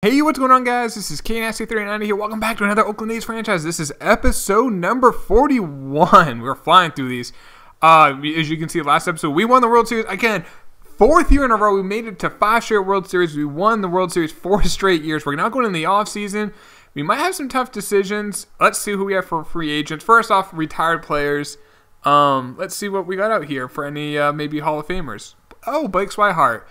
Hey, what's going on, guys? This is KNasty390 here. Welcome back to another Oakland A's franchise. This is episode number 41. We're flying through these. As you can see, last episode, we won the World Series. Again, fourth year in a row. We made it to 5 straight World Series. We won the World Series 4 straight years. We're now going in the offseason. We might have some tough decisions. Let's see who we have for free agents. First off, retired players. Let's see what we got out here for any maybe Hall of Famers. Oh, Blake Swihart.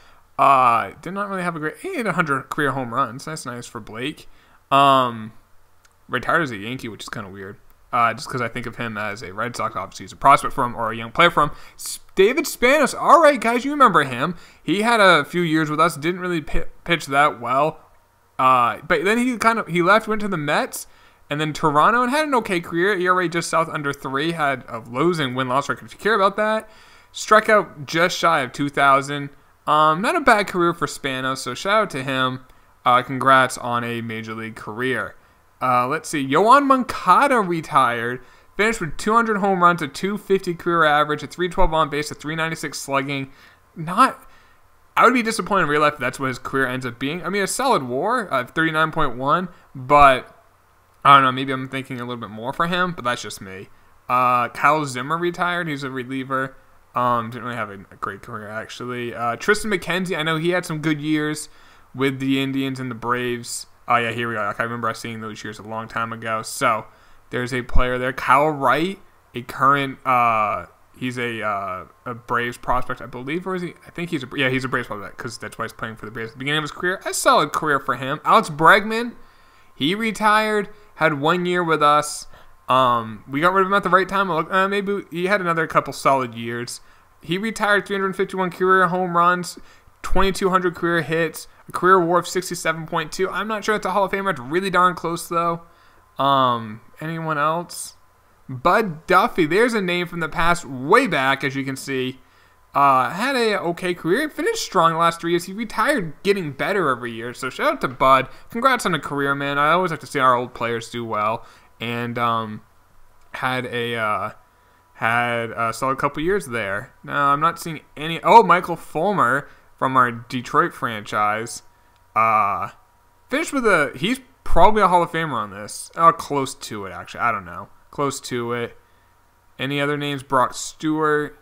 Did not really have a great. He had 100 career home runs. That's nice for Blake. Retired as a Yankee, which is kind of weird. Just because I think of him as a Red Sox. Obviously, he's a prospect from or a young player from. David Spanos. All right, guys, you remember him. He had a few years with us. Didn't really pitch that well. But then he left, went to the Mets, and then Toronto, and had an okay career. ERA just south under 3. Had a losing win-loss record. If you care about that, struck out just shy of 2,000. Not a bad career for Spanos, so shout out to him. Congrats on a major league career. Let's see. Yoan Moncada retired. Finished with 200 home runs, a 250 career average, a 312 on base, a 396 slugging. I would be disappointed in real life if that's what his career ends up being. I mean, a solid WAR of 39.1, but I don't know. Maybe I'm thinking a little bit more for him, but that's just me. Kyle Zimmer retired. He's a reliever. Didn't really have a great career, actually. Tristan McKenzie, I know he had some good years with the Indians and the Braves. Oh, yeah, here we go. I remember seeing those years a long time ago. So, there's a player there. Kyle Wright, a current, he's a Braves prospect, I believe, or is he? I think he's a Braves prospect, because that's why he's playing for the Braves at the beginning of his career. A solid career for him. Alex Bregman, he retired, had 1 year with us. We got rid of him at the right time. Maybe he had another couple solid years. He retired, 351 career home runs, 2,200 career hits, a career WAR of 67.2. I'm not sure it's a Hall of Famer. It's really darn close, though. Anyone else? Bud Duffy. There's a name from the past, way back, as you can see. Had a okay career. Finished strong the last 3 years. He retired getting better every year. So shout out to Bud. Congrats on a career, man. I always like to see our old players do well. And had a solid couple years there. No, I'm not seeing any. Oh, Michael Fulmer from our Detroit franchise. Finished with he's probably a Hall of Famer on this. Close to it, actually. I don't know. Close to it. Any other names? Brock Stewart.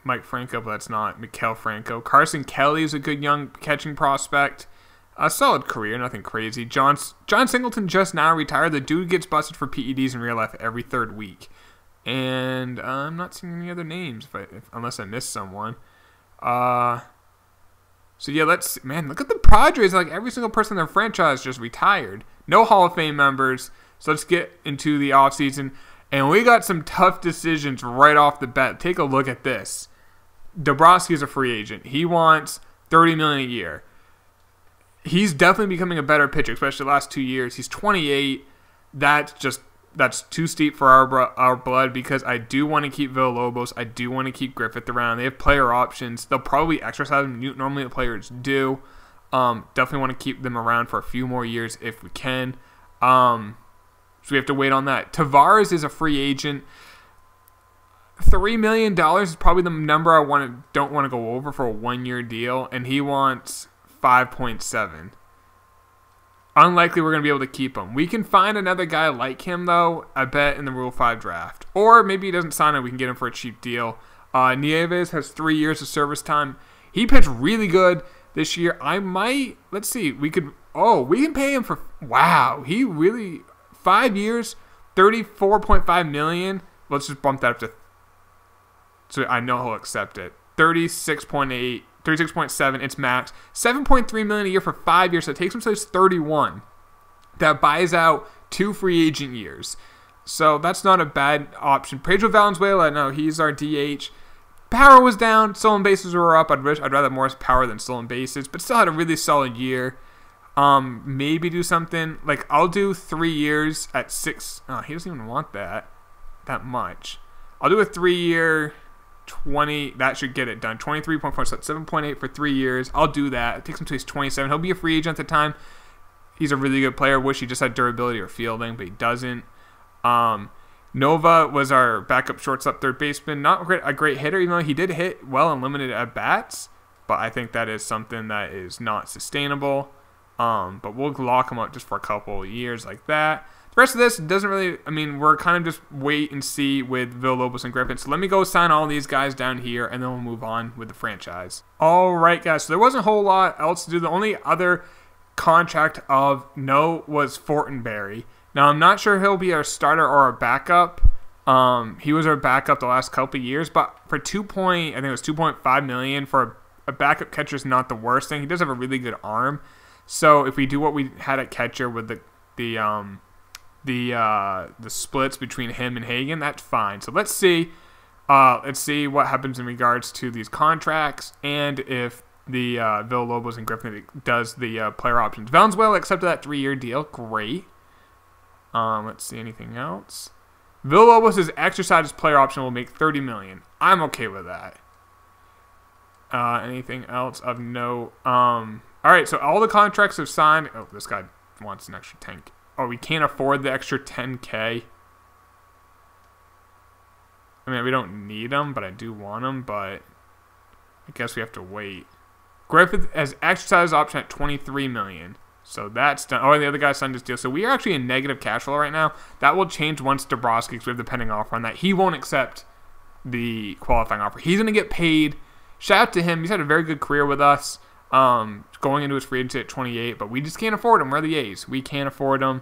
Mike Franco, but that's not. Maikel Franco. Carson Kelly is a good young catching prospect. A solid career, nothing crazy. John Singleton just now retired. The dude gets busted for PEDs in real life every third week. And I'm not seeing any other names, unless I missed someone. So yeah, look at the Padres. Like, every single person in their franchise just retired. No Hall of Fame members. So let's get into the offseason. And we got some tough decisions right off the bat. Take a look at this. Dombrowski's a free agent. He wants $30 million a year. He's definitely becoming a better pitcher, especially the last 2 years. He's 28. That's too steep for our blood, because I do want to keep Villalobos. I do want to keep Griffith around. They have player options. They'll probably exercise them. Normally the players do. Definitely want to keep them around for a few more years if we can. So we have to wait on that. Tavares is a free agent. $3 million is probably the number I don't want to go over for a 1-year deal, and he wants 5.7. Unlikely we're going to be able to keep him. We can find another guy like him, though, I bet, in the Rule 5 draft. Or maybe he doesn't sign it. We can get him for a cheap deal. Nieves has 3 years of service time. He pitched really good this year. Let's see. We can pay him for, wow. He really, 5 years, $34.5 million. Let's just bump that up to, so I know he'll accept it. 36.7, it's max. $7.3 million a year for 5 years, so it takes him to his 31. That buys out 2 free agent years. So that's not a bad option. Pedro Valenzuela, no, he's our DH. Power was down, stolen bases were up. I'd rather more power than stolen bases, but still had a really solid year. Maybe do something, like, I'll do 3 years at 6. Oh, he doesn't even want that much. I'll do a 3-year 20, that should get it done. 23.4, so 7.8 for 3 years. I'll do that. It takes him to his 27. He'll be a free agent at the time. He's a really good player. Wish he just had durability or fielding, but he doesn't. Nova was our backup shortstop third baseman. Not a great hitter, even though he did hit well in limited at bats. But I think that is something that is not sustainable. But we'll lock him up just for a couple of years like that. The rest of this doesn't really, I mean, we're kind of just wait and see with Villalobos and Griffin. So let me go sign all these guys down here, and then we'll move on with the franchise. All right, guys. So there wasn't a whole lot else to do. The only other contract of note was Fortenberry. Now, I'm not sure he'll be our starter or our backup. He was our backup the last couple of years, but for I think it was $2.5 million for a backup catcher is not the worst thing. He does have a really good arm. So if we do what we had at catcher with the splits between him and Hagen, that's fine. So let's see what happens in regards to these contracts and if the Villalobos and Griffin does the player options. Valenzuela accepted that 3-year deal. Great. Let's see anything else. Villalobos has exercised his player option, will make $30 million. I'm okay with that. Anything else of note? All right, so all the contracts have signed. Oh, this guy wants an extra 10K. Oh, we can't afford the extra 10K. I mean, we don't need them, but I do want them, but I guess we have to wait. Griffith has exercised option at $23 million. So that's done. Oh, and the other guy signed his deal. So we are actually in negative cash flow right now. That will change once Dabrowski, because we have the pending offer on that. He won't accept the qualifying offer. He's going to get paid. Shout out to him. He's had a very good career with us, going into his free agency at 28, but we just can't afford him. We're the A's. We can't afford him.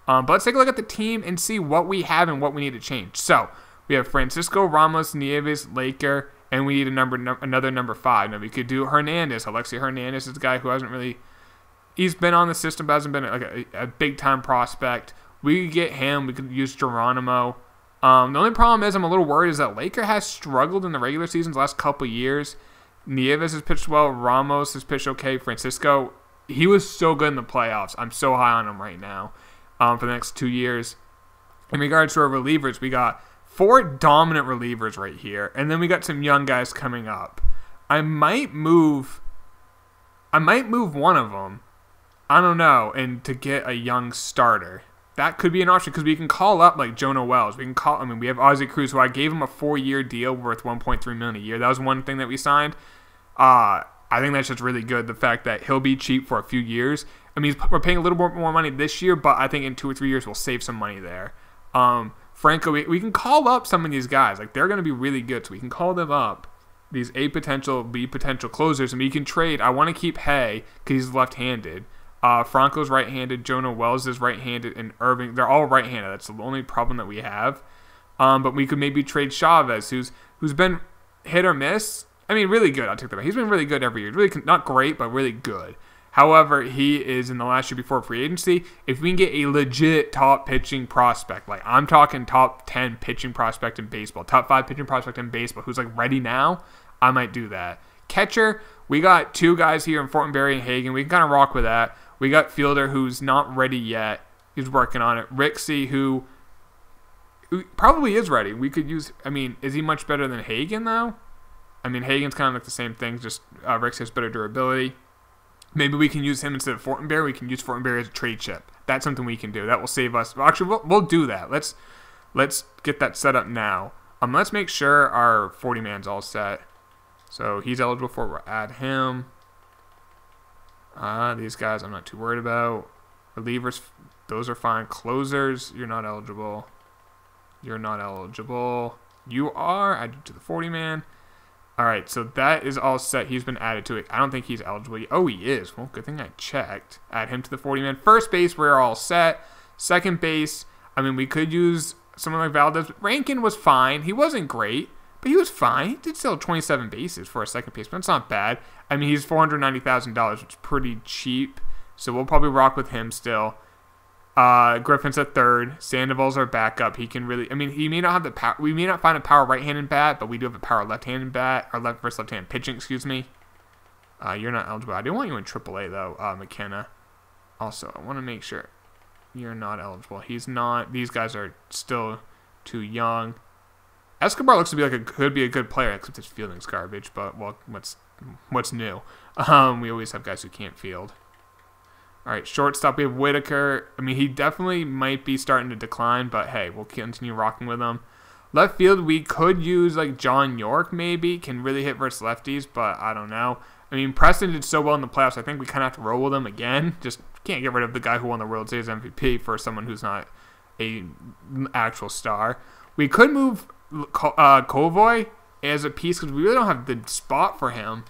But let's take a look at the team and see what we have and what we need to change. So we have Francisco, Ramos, Nieves, Laker, and we need another number 5. Now we could do Hernandez. Alexi Hernandez is a guy who hasn't really... He's been on the system, but hasn't been like a big-time prospect. We could get him. We could use Geronimo. The only problem is I'm a little worried is that Laker has struggled in the regular season the last couple years. Nieves has pitched well. Ramos has pitched okay. Francisco, he was so good in the playoffs. I'm so high on him right now for the next 2 years. In regards to our relievers, we got 4 dominant relievers right here, and then we got some young guys coming up. I might move one of them. I don't know, and to get a young starter. That could be an option because we can call up like Jonah Wells. We have Ozzie Cruz, who I gave him a 4-year deal worth $1.3 million a year. That was one thing that we signed. I think that's just really good. The fact that he'll be cheap for a few years. I mean, we're paying a little bit more money this year, but I think in 2 or 3 years we'll save some money there. Franco, we can call up some of these guys. Like they're going to be really good, so we can call them up. These A potential, B potential closers, and we can trade. I want to keep Hay because he's left-handed. Franco's right-handed, Jonah Wells is right-handed, and Irving, they're all right-handed. That's the only problem that we have. But we could maybe trade Chavez, who's been hit or miss. I mean, really good. I'll take that back. He's been really good every year. Really not great, but really good. However, he is in the last year before free agency. If we can get a legit top pitching prospect, like I'm talking top 10 pitching prospect in baseball, top 5 pitching prospect in baseball, who's like ready now, I might do that. Catcher, we got 2 guys here in Fortenberry and Hagen. We can kind of rock with that. We got Fielder, who's not ready yet. He's working on it. Rixey, who probably is ready. We could use... I mean, is he much better than Hagen, though? I mean, Hagen's kind of like the same thing, just Rixey has better durability. Maybe we can use him instead of Fortenberry. We can use Fortenberry as a trade chip. That's something we can do. That will save us. Well, actually, we'll do that. Let's get that set up now. Let's make sure our 40-man's all set. So he's eligible for... We'll add him. These guys I'm not too worried about. Relievers, those are fine. Closers, you're not eligible. You're not eligible. You are. Added to the 40-man. All right, so that is all set. He's been added to it. I don't think he's eligible. Oh, he is. Well, good thing I checked. Add him to the 40-man. First base, we're all set. Second base, I mean, we could use someone like Valdez. Rankin was fine. He wasn't great, but he was fine. He did still 27 bases for a second baseman. That's not bad. I mean, he's $490,000, which is pretty cheap. So we'll probably rock with him still. Griffin's at third. Sandoval's our backup. He can really... I mean, he may not have the power... We may not find a power right-handed bat, but we do have a power left-handed bat. Or left versus left-handed pitching, excuse me. You're not eligible. I do want you in AAA, though, McKenna. Also, I want to make sure you're not eligible. He's not. These guys are still too young. Escobar looks to be like could be a good player, except his fielding's garbage. But, well, what's new? We always have guys who can't field. All right, shortstop, we have Whitaker. I mean, he definitely might be starting to decline, but hey, we'll continue rocking with him. Left field, we could use like John York maybe. Can really hit versus lefties, but I don't know. I mean, Preston did so well in the playoffs. I think we kind of have to roll with him again. Just can't get rid of the guy who won the World Series MVP for someone who's not a actual star. We could move Kovoy as a piece because we really don't have the spot for him.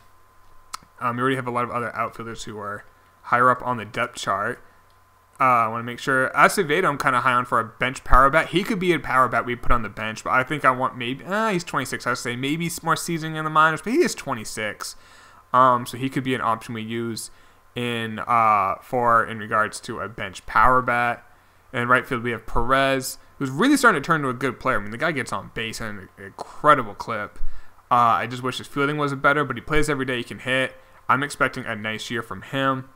We already have a lot of other outfielders who are higher up on the depth chart. I want to make sure. Acevedo, I'm kind of high on for a bench power bat. He could be a power bat we put on the bench, but I think I want maybe. He's 26. I would say maybe more seasoning in the minors, but he is 26. So he could be an option we use in regards to a bench power bat. And in right field, we have Perez, who's really starting to turn into a good player. I mean, the guy gets on base at an incredible clip. I just wish his fielding was better, but he plays every day. He can hit. I'm expecting a nice year from him.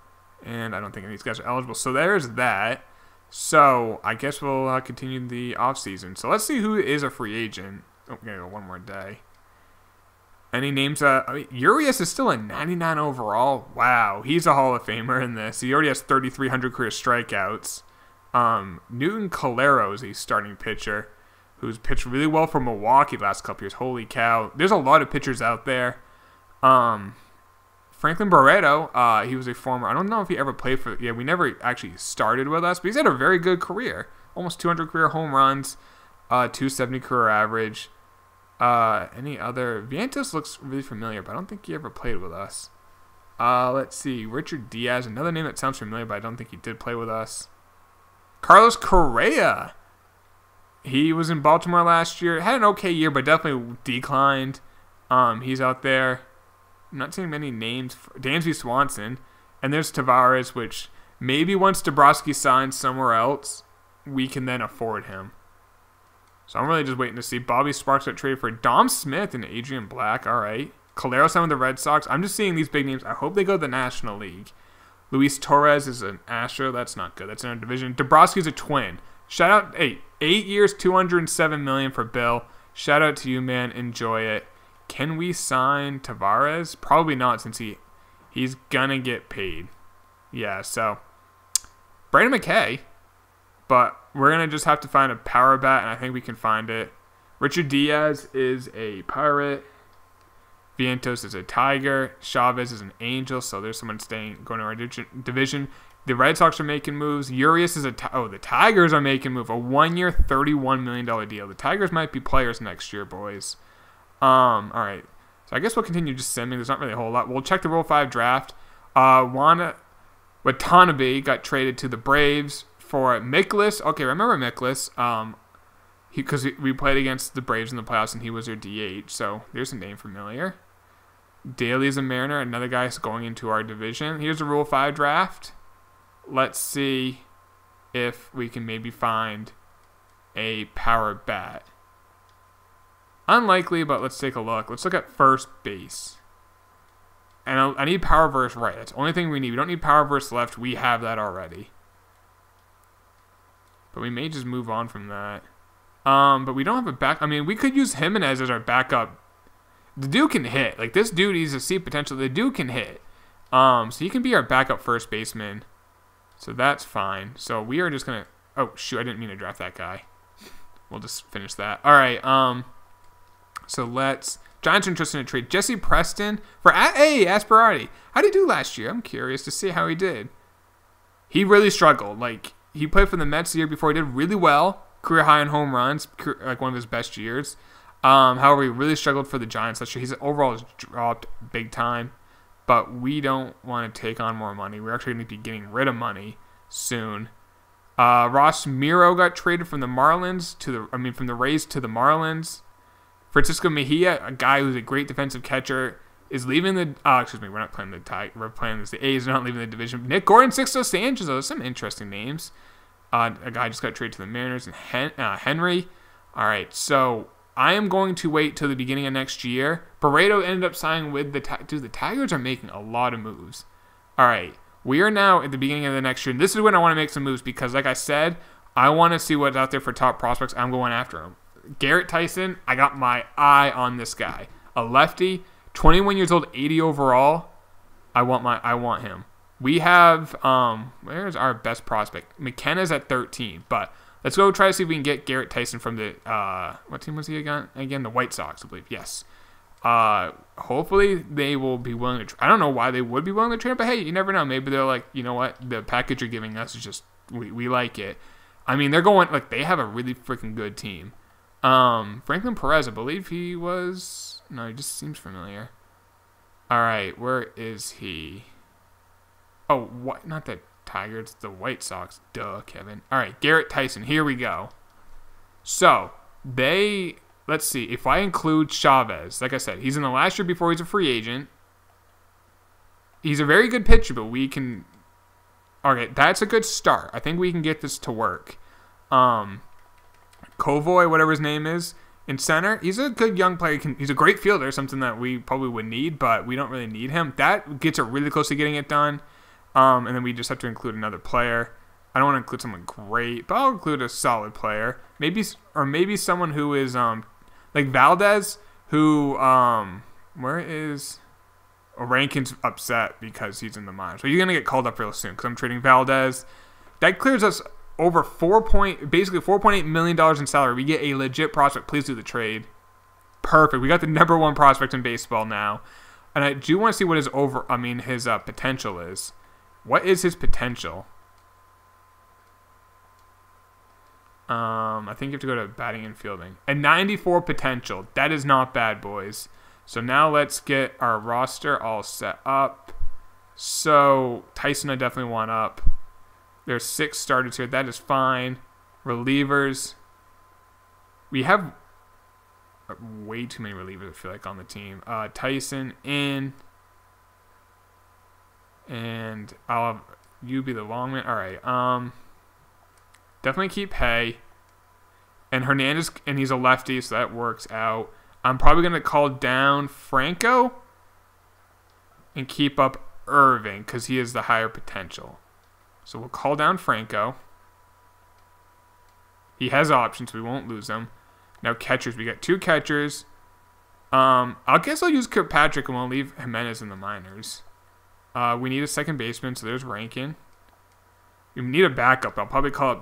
And I don't think any of these guys are eligible. So there's that. So I guess we'll continue the offseason. So let's see who is a free agent. Oh, we're going to go one more day. Any names? Urias is still a 99 overall. Wow. He's a Hall of Famer in this. He already has 3,300 career strikeouts. Newton Calero is a starting pitcher who's pitched really well for Milwaukee the last couple years. Holy cow. There's a lot of pitchers out there. Franklin Barreto, he was a former, I don't know if he ever played for, we never actually started with us, but he's had a very good career. Almost 200 career home runs, 270 career average. Any other, Vientos looks really familiar, but I don't think he ever played with us. Let's see, Richard Diaz, another name that sounds familiar, but I don't think he did play with us. Carlos Correa, he was in Baltimore last year, had an okay year, but definitely declined. He's out there. I'm not seeing many names. Dansby Swanson. And there's Tavares, which maybe once Dabrowski signs somewhere else, we can then afford him. So I'm really just waiting to see. Bobby Sparks got traded for Dom Smith and Adrian Black. All right. Calero signed with the Red Sox. I'm just seeing these big names. I hope they go to the National League. Luis Torres is an Astro. That's not good. That's in our division. Dabrowski's a Twin. Shout out. Hey, 8 years, $207 million for Bill. Shout out to you, man. Enjoy it. Can we sign Tavares? Probably not, since he's gonna get paid. Yeah, so Brandon McKay, but we're gonna just have to find a power bat, and I think we can find it. Richard Diaz is a Pirate. Vientos is a Tiger. Chavez is an Angel. So there's someone going to our division. The Red Sox are making moves. Urias is the Tigers are making a move. A 1-year, $31 million deal. The Tigers might be players next year, boys. All right. So I guess we'll continue just sending. There's not really a whole lot. We'll check the Rule 5 draft. Watanabe got traded to the Braves for Mikolas. Okay, remember Mikolas. Because we played against the Braves in the playoffs and he was their DH. So there's a name familiar. Daly is a Mariner. Another guy is going into our division. Here's the Rule 5 draft. Let's see if we can maybe find a power bat. Unlikely, but let's take a look. Let's look at first base. And I need power verse right. That's the only thing we need. We don't need power verse left. We have that already. But we may just move on from that. But we don't have a back. I mean, we could use Jimenez as our backup. The dude can hit. Like, this dude, he's a C potential. The dude can hit. So he can be our backup first baseman. So that's fine. So we are just going to... Oh, shoot. I didn't mean to draft that guy. We'll just finish that. All right. So let's... Giants are interested in a trade. Jesse Preston for... Hey, Asperati. How did he do last year? I'm curious to see how he did. He really struggled. Like, he played for the Mets the year before. He did really well. Career high in home runs. Like, one of his best years. However, he really struggled for the Giants last year. He's overall has dropped big time. But we don't want to take on more money. We're actually going to be getting rid of money soon. Ross Miro got traded from the Marlins from the Rays to the Marlins. Francisco Mejia, a guy who's a great defensive catcher, is leaving the... we're not playing the tie. We're playing this. The A's are not leaving the division. Nick Gordon, Sixto Sanchez. Those are some interesting names. A guy just got traded to the Mariners. And Henry. All right, so I am going to wait till the beginning of next year. Barreto ended up signing with the... Dude, the Tigers are making a lot of moves. All right, we are now at the beginning of the next year. And this is when I want to make some moves because, like I said, I want to see what's out there for top prospects. I'm going after them. Garrett Tyson, I got my eye on this guy. A lefty, 21 years old, 80 overall. I want him. We have where's our best prospect? McKenna's at 13, but let's go try to see if we can get Garrett Tyson from the what team was he again? Again, the White Sox, I believe. Yes. Hopefully they will be willing to. I don't know why they would be willing to trade, but hey, you never know. Maybe they're like, you know what, the package you're giving us is just we like it. I mean, they're going like they have a really freaking good team. Franklin Perez, I believe he was. No, he just seems familiar. All right, where is he? Oh, what? Not the Tigers, the White Sox. Duh, Kevin. All right, Garrett Tyson. Here we go. So they. Let's see, if I include Chavez, like I said, he's in the last year before he's a free agent. He's a very good pitcher, but we can... Okay, that's a good start. I think we can get this to work. Kovoy, whatever his name is, in center, he's a good young player. He's a great fielder, something that we probably would need, but we don't really need him. That gets it really close to getting it done. And then we just have to include another player. I don't want to include someone great, but I'll include a solid player. Maybe someone who is... like Valdez, who, where is... Rankin's upset because he's in the minors. So he's going to get called up real soon because I'm trading Valdez. That clears us over basically $4.8 million in salary. We get a legit prospect. Please do the trade. Perfect. We got the number one prospect in baseball now. And I do want to see what his his potential is. What is his potential? I think you have to go to batting and fielding. A 94 potential. That is not bad, boys. So now let's get our roster all set up. So Tyson I definitely want up. There's 6 starters here. That is fine. Relievers. We have way too many relievers, I feel like, on the team. Tyson in. And I'll have you be the long man. All right. Definitely keep Hay. And Hernandez, and he's a lefty, so that works out. I'm probably going to call down Franco and keep up Irving because he has the higher potential. So we'll call down Franco. He has options. We won't lose him. Now catchers. We got 2 catchers. I guess I'll use Kirkpatrick and we'll leave Jimenez in the minors. We need a second baseman, so there's Rankin. We need a backup. I'll probably call it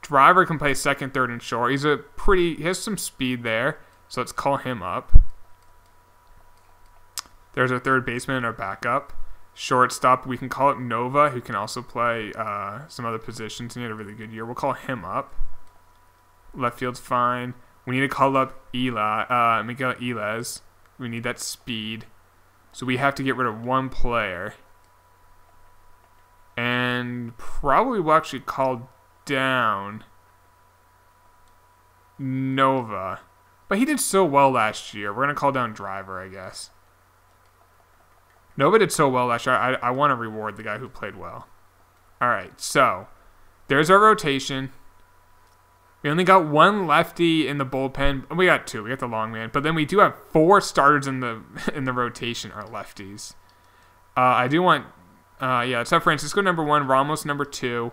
Driver can play second, third, and short. He has some speed there, so let's call him up. There's our third baseman and our backup. Shortstop, we can call it Nova, who can also play some other positions. He had a really good year. We'll call him up. Left field's fine. We need to call up Miguel Elez. We need that speed. So we have to get rid of 1 player. And probably we'll actually call down Nova. But he did so well last year. We're going to call down Driver, I guess. Nova did so well last year. I want to reward the guy who played well. Alright, so there's our rotation. We only got 1 lefty in the bullpen. We got 2. We got the long man. But then we do have 4 starters in the rotation are lefties. I do want... let's have Francisco number 1, Ramos number 2,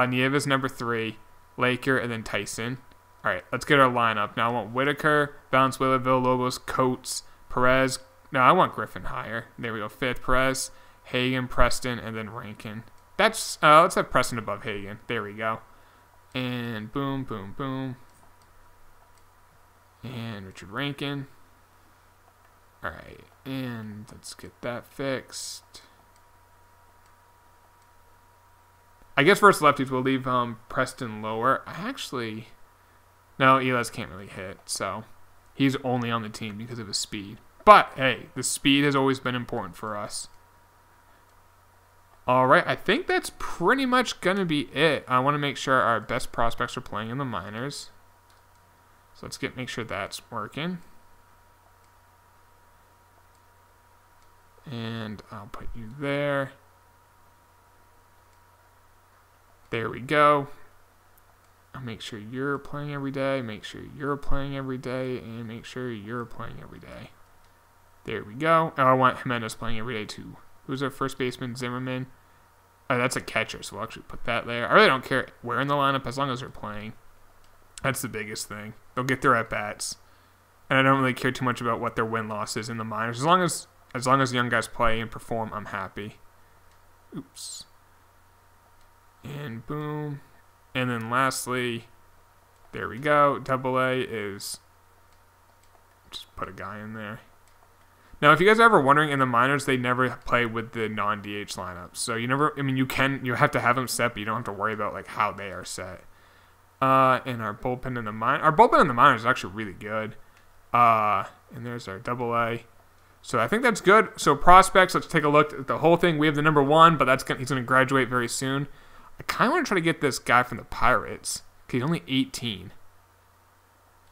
Nieves number 3, Laker, and then Tyson. All right, let's get our lineup. Now I want Whitaker, Valenzuela, Villalobos, Coates, Perez. No, I want Griffin higher. There we go. 5th, Perez, Hagen, Preston, and then Rankin. Let's have Preston above Hagen. There we go. And boom, boom, boom. And Richard Rankin. All right, and let's get that fixed. I guess versus lefties, we'll leave Preston lower. No, Elez can't really hit, so he's only on the team because of his speed. But, hey, the speed has always been important for us. All right, I think that's pretty much going to be it. I want to make sure our best prospects are playing in the minors. So let's make sure that's working. And I'll put you there. There we go. I'll make sure you're playing every day, make sure you're playing every day, and make sure you're playing every day. There we go. Oh, I want Jimenez playing every day too. Who's our first baseman? Zimmerman. Oh, that's a catcher, so we'll actually put that there. I really don't care where in the lineup as long as they're playing. That's the biggest thing. They'll get their at-bats. And I don't really care too much about what their win-loss is in the minors. As long as the young guys play and perform, I'm happy. Oops. And boom. And then lastly, there we go. AA is just put a guy in there. Now, if you guys are ever wondering, in the minors, they never play with the non-DH lineups. So you have to have them set, but you don't have to worry about like how they are set. And our bullpen in the minors is actually really good. And there's our AA. So I think that's good. So prospects, let's take a look at the whole thing. We have the number 1, but he's going to graduate very soon. I kind of want to try to get this guy from the Pirates. He's only 18.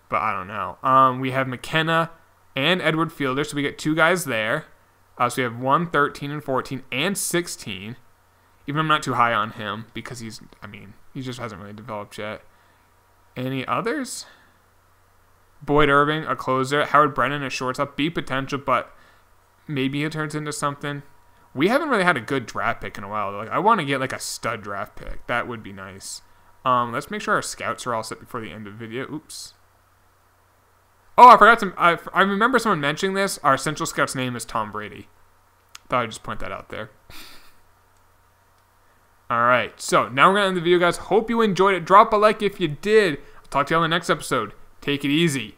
But I don't know. We have McKenna and Edward Fielder, so we get 2 guys there. So we have 1, 13, and 14, and 16. Even I'm not too high on him because he just hasn't really developed yet. Any others? Boyd Irving, a closer. Howard Brennan, a shortstop. B potential, but maybe he turns into something. We haven't really had a good draft pick in a while. Like, I want to get like a stud draft pick. That would be nice. Let's make sure our scouts are all set before the end of the video. Oops. Oh, I forgot I remember someone mentioning this. Our Central Scout's name is Tom Brady. Thought I'd just point that out there. Alright, so now we're going to end the video, guys. Hope you enjoyed it. Drop a like if you did. I'll talk to you on the next episode. Take it easy.